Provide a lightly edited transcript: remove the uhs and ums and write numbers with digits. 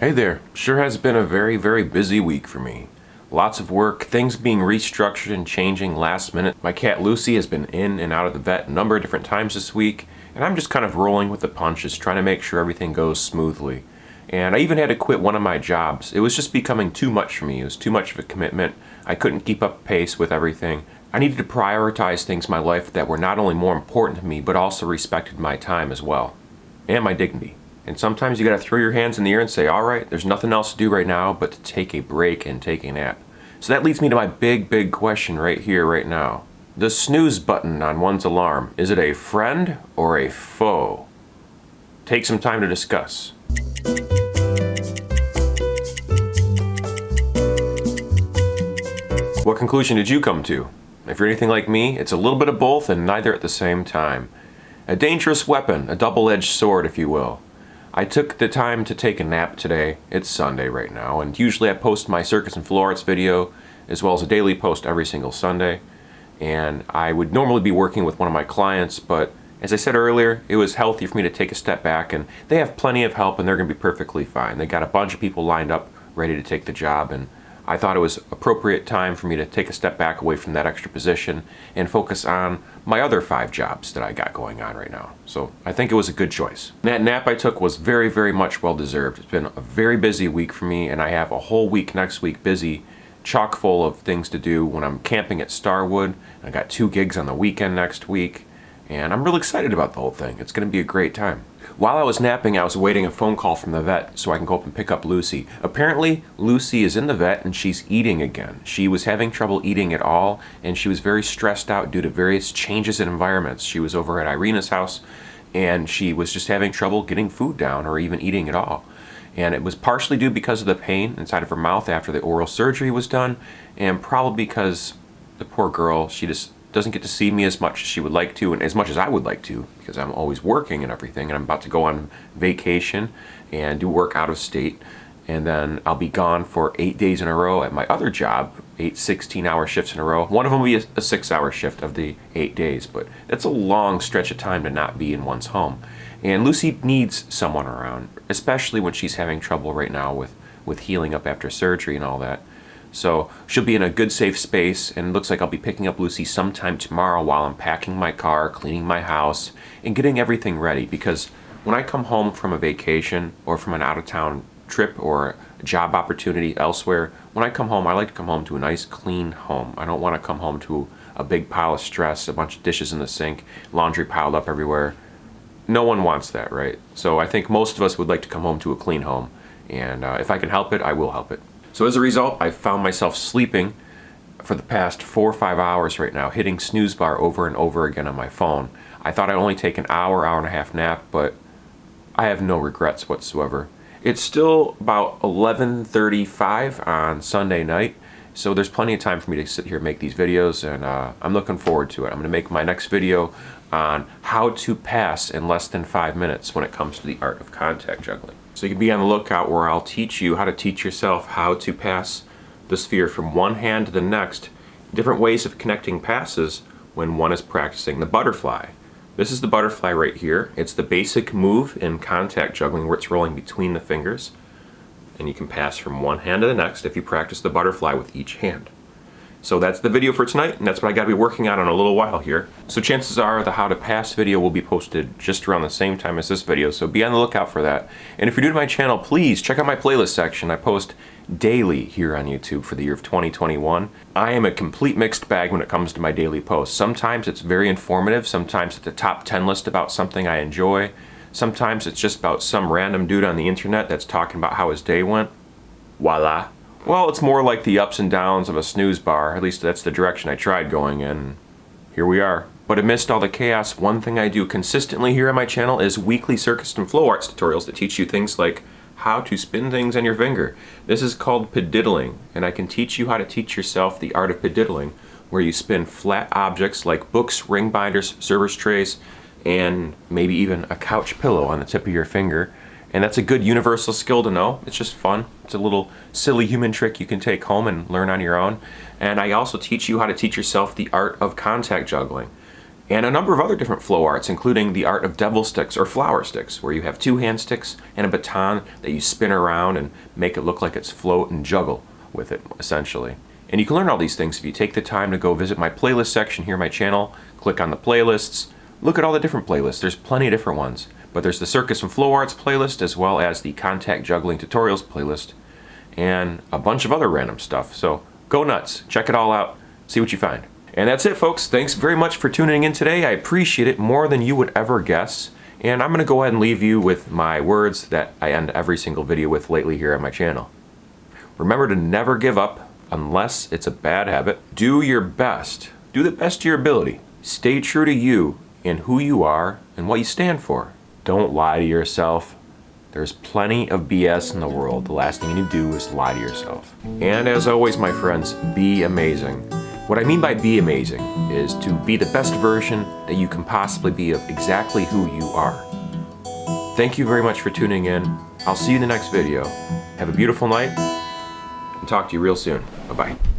Hey there. Sure has been a very busy week for me. Lots of work, things being restructured and changing last minute. My cat Lucy has been in and out of the vet a number of different times this week, and I'm just kind of rolling with the punches, trying to make sure everything goes smoothly. And I even had to quit one of my jobs. It was just becoming too much for me. It was too much of a commitment. I couldn't keep up pace with everything. I needed to prioritize things in my life that were not only more important to me, but also respected my time as well, and my dignity. And sometimes you gotta throw your hands in the air and say, all right, there's nothing else to do right now but to take a break and take a nap. So that leads me to my big question right here, right now. The snooze button on one's alarm, is it a friend or a foe? Take some time to discuss. What conclusion did you come to? If you're anything like me, it's a little bit of both and neither at the same time. A dangerous weapon, a double-edged sword, if you will. I took the time to take a nap today. It's Sunday right now, and usually I post my circus and floor arts video as well as a daily post every single Sunday. And I would normally be working with one of my clients, but as I said earlier, it was healthy for me to take a step back, and they have plenty of help and they're gonna be perfectly fine. They got a bunch of people lined up ready to take the job, and I thought it was appropriate time for me to take a step back away from that extra position and focus on my other 5 jobs that I got going on right now. So I think it was a good choice. That nap I took was very much well deserved. It's been a very busy week for me, and I have a whole week next week busy, chock full of things to do when I'm camping at Starwood. I got 2 gigs on the weekend next week, and I'm really excited about the whole thing. It's gonna be a great time. While I was napping, I was awaiting a phone call from the vet so I can go up and pick up Lucy. Apparently, Lucy is in the vet and she's eating again. She was having trouble eating at all, and she was very stressed out due to various changes in environments. She was over at Irina's house, and she was just having trouble getting food down or even eating at all. And it was partially due because of the pain inside of her mouth after the oral surgery was done, and probably because the poor girl, she just doesn't get to see me as much as she would like to, and as much as I would like to, because I'm always working and everything, and I'm about to go on vacation and do work out of state, and then I'll be gone for 8 days in a row at my other job, 8 16-hour shifts in a row. One of them will be a 6-hour shift of the 8 days, but that's a long stretch of time to not be in one's home. And Lucy needs someone around, especially when she's having trouble right now with healing up after surgery and all that. So she'll be in a good safe space, and it looks like I'll be picking up Lucy sometime tomorrow while I'm packing my car, cleaning my house, and getting everything ready, because when I come home from a vacation or from an out-of-town trip or a job opportunity elsewhere, when I come home, I like to come home to a nice clean home. I don't want to come home to a big pile of stress, a bunch of dishes in the sink, laundry piled up everywhere. No one wants that, right? So I think most of us would like to come home to a clean home, and if I can help it, I will help it. So as a result, I found myself sleeping for the past 4 or 5 hours right now, hitting snooze bar over and over again on my phone. I thought I'd only take an hour and a half nap, but I have no regrets whatsoever. It's still about 11:35 on Sunday night, so there's plenty of time for me to sit here and make these videos, and I'm looking forward to it. I'm gonna make my next video on how to pass in less than 5 minutes when it comes to the art of contact juggling. So you can be on the lookout where I'll teach you how to teach yourself how to pass the sphere from one hand to the next, different ways of connecting passes when one is practicing the butterfly. This is the butterfly right here. It's the basic move in contact juggling where it's rolling between the fingers, and you can pass from one hand to the next if you practice the butterfly with each hand. So that's the video for tonight, and that's what I gotta be working on in a little while here. So chances are the how to pass video will be posted just around the same time as this video, so be on the lookout for that. And if you're new to my channel, please check out my playlist section. I post daily here on YouTube for the year of 2021. I am a complete mixed bag when it comes to my daily posts. Sometimes it's very informative, sometimes it's a top 10 list about something I enjoy, sometimes it's just about some random dude on the internet that's talking about how his day went. Voila. Well, it's more like the ups and downs of a snooze bar. At least that's the direction I tried going in. Here we are. But amidst all the chaos, one thing I do consistently here on my channel is weekly circus and flow arts tutorials that teach you things like how to spin things on your finger. This is called pediddling, and I can teach you how to teach yourself the art of pediddling, where you spin flat objects like books, ring binders, service trays, and maybe even a couch pillow on the tip of your finger. And that's a good universal skill to know. It's just fun. It's a little silly human trick you can take home and learn on your own. And I also teach you how to teach yourself the art of contact juggling. and a number of other different flow arts, including the art of devil sticks or flower sticks, where you have 2 hand sticks and a baton that you spin around and make it look like it's float and juggle with it, essentially. And you can learn all these things if you take the time to go visit my playlist section here on my channel, click on the playlists, look at all the different playlists. There's plenty of different ones, but there's the Circus and Flow Arts playlist, as well as the Contact Juggling Tutorials playlist, and a bunch of other random stuff. So go nuts, check it all out, see what you find. And that's it, folks. Thanks very much for tuning in today. I appreciate it more than you would ever guess. And I'm going to go ahead and leave you with my words that I end every single video with lately here on my channel. Remember to never give up unless it's a bad habit. Do your best. Do the best of your ability. Stay true to you and who you are and what you stand for. Don't lie to yourself. There's plenty of BS in the world. The last thing you need to do is lie to yourself. And as always, my friends, be amazing. What I mean by be amazing is to be the best version that you can possibly be of exactly who you are. Thank you very much for tuning in. I'll see you in the next video. Have a beautiful night and talk to you real soon. Bye-bye.